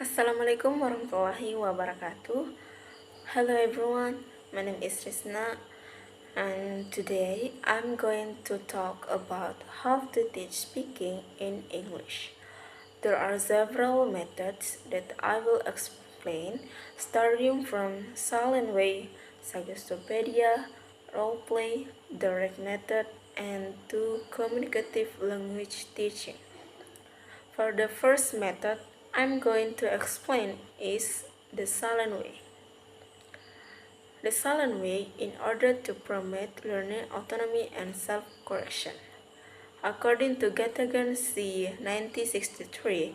Assalamualaikum warahmatullahi wabarakatuh. Hello everyone, my name is Risna, and today I'm going to talk about how to teach speaking in English. There are several methods that I will explain, starting from silent way, Suggestopedia, roleplay, direct method, and to communicative language teaching. For the first method I'm going to explain is the silent way. The silent way in order to promote learning autonomy and self-correction. According to Gatagan C. 1963,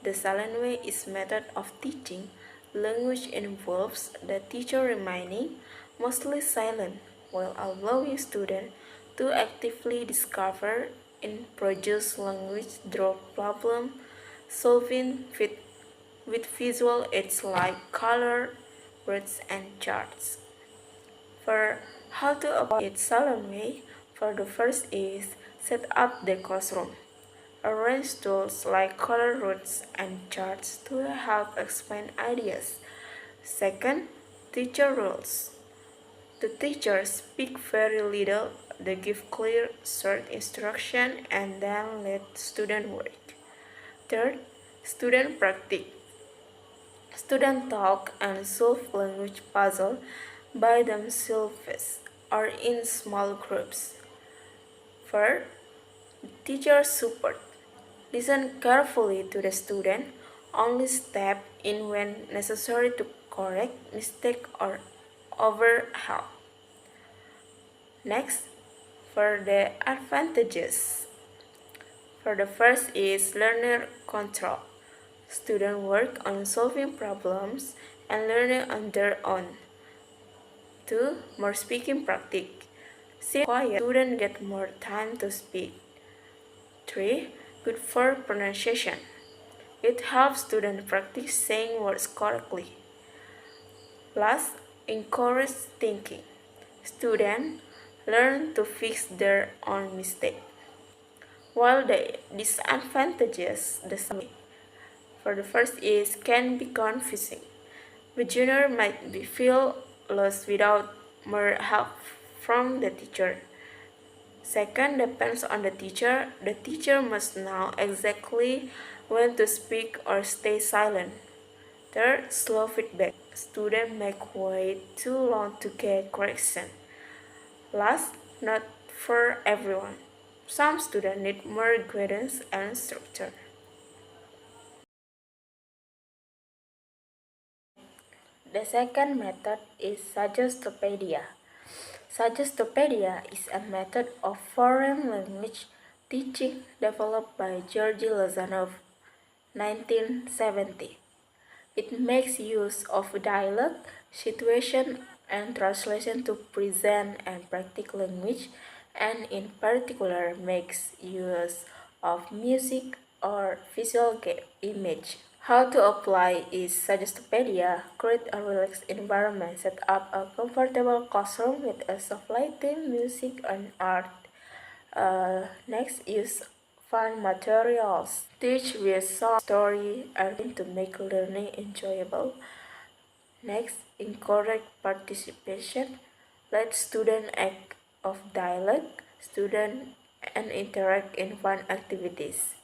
the silent way is method of teaching language involves the teacher remaining mostly silent while allowing students to actively discover and produce language through problem solving with visual aids like color, words, and charts. For how to apply it solemnly, for the first is set up the classroom. Arrange tools like color routes and charts to help explain ideas. Second, teacher rules. The teachers speak very little, they give clear, short instruction and then let student work. Third, student practice. Students talk and solve language puzzle by themselves or in small groups. Fourth, teacher support. Listen carefully to the student, only step in when necessary to correct mistake or overhelp. Next, for the advantages. For the first is learner control. Students work on solving problems and learning on their own. 2. More speaking practice. Since quiet, students get more time to speak. 3. Good for pronunciation. It helps students practice saying words correctly. Plus, encourage thinking. Students learn to fix their own mistakes. While the disadvantages, for the first is can be confusing. Beginner might feel lost without more help from the teacher. Second, depends on the teacher. The teacher must know exactly when to speak or stay silent. Third, slow feedback. Students make wait too long to get correction. Last, not for everyone. Some students need more guidance and structure. The second method is Suggestopedia. Suggestopedia is a method of foreign language teaching developed by Georgy Lozanov, 1970. It makes use of dialogue, situation, and translation to present and practice language, and in particular makes use of music or visual image. How to apply is Suggestopedia. Create a relaxed environment. Set up a comfortable classroom with a soft lighting, music, and art. Next, use fun materials. Teach with song, story, and to make learning enjoyable. Next, encourage participation. Let students act of dialogue, student and interact in fun activities.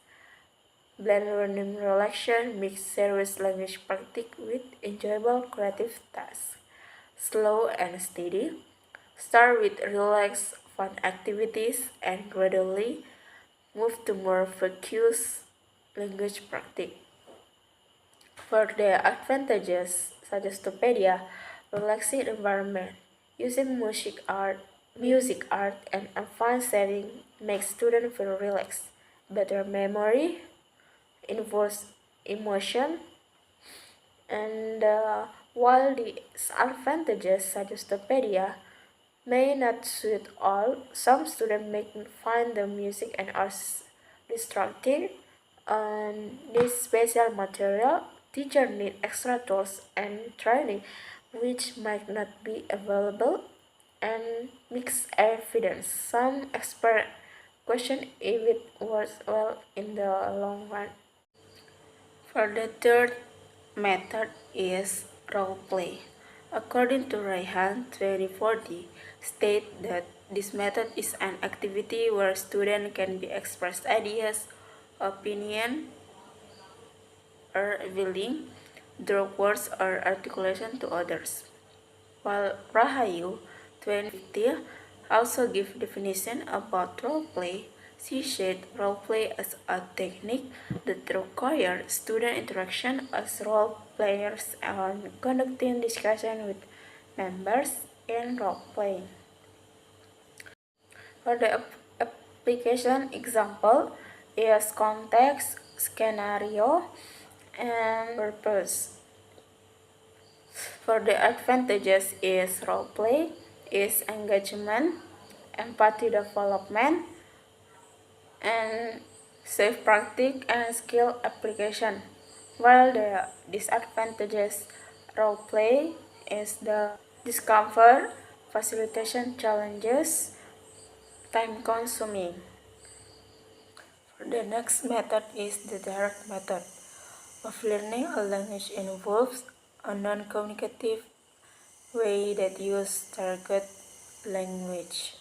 Blend learning relaxation, mix serious language practice with enjoyable creative tasks. Slow and steady. Start with relaxed, fun activities and gradually move to more focused language practice. For the advantages, Suggestopedia, relaxing environment, using music art, and a fun setting makes students feel relaxed. Better memory, involves emotion, and while the advantages Suggestopedia may not suit all, some students may find the music and arts distracting, and this special material, teachers need extra tools and training which might not be available, and mixed evidence. Some experts question if it works well in the long run. For the third method is role play. According to Raihan 2040, state that this method is an activity where students can be expressed ideas, opinion, or willing, draw words or articulation to others. While Rahayu 2050 also give definition about role play, she said role play as a technique that requires student interaction as role players and conducting discussion with members in role playing. For the application example is context, scenario, and purpose. For the advantages is role play, is engagement, empathy development, and safe practice and skill application. While the disadvantages role play is the discomfort, facilitation challenges, time consuming. The next method is the direct method of learning a language involves a non-communicative way that uses target language,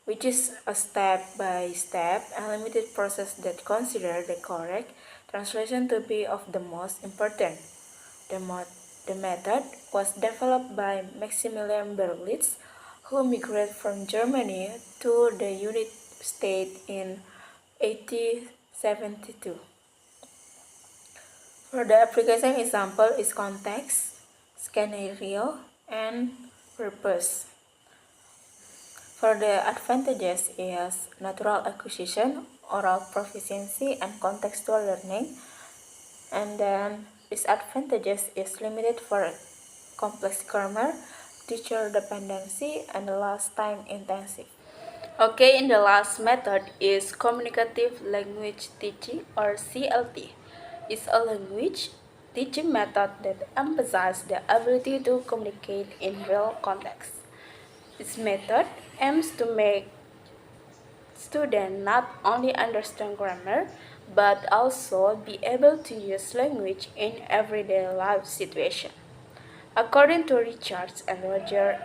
which is a step-by-step and limited process that considers the correct translation to be of the most important. The method was developed by Maximilian Berlitz, who migrated from Germany to the United States in 1872. For the application example is context, scenario, and purpose. For the advantages is natural acquisition, oral proficiency, and contextual learning. And then disadvantages is limited for complex grammar, teacher dependency, and the last time intensive. Okay, and the last method is communicative language teaching or CLT. It's a language teaching method that emphasizes the ability to communicate in real context. This method aims to make students not only understand grammar but also be able to use language in everyday life situations. According to Richards and Roger,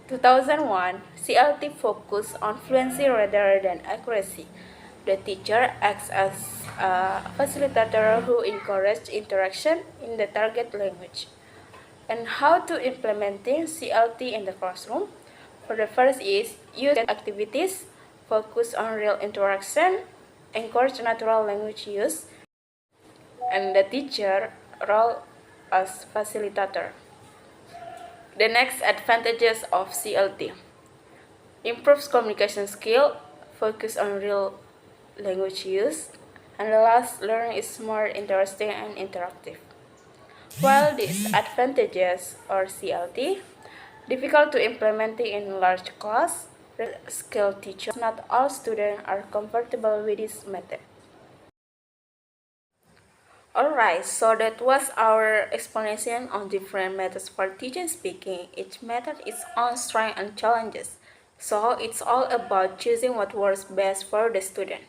2001, CLT focused on fluency rather than accuracy. The teacher acts as a facilitator who encourages interaction in the target language. And how to implementing CLT in the classroom? For the first is use activities, focus on real interaction, encourage natural language use, and the teacher role as facilitator. The next advantages of CLT: improves communication skill, focus on real language use, and the last, learning is more interesting and interactive. While these advantages or CLT difficult to implement in large class, skilled teachers, not all students are comfortable with this method. Alright, so that was our explanation on different methods for teaching speaking. Each method is own strengths and challenges. So it's all about choosing what works best for the student.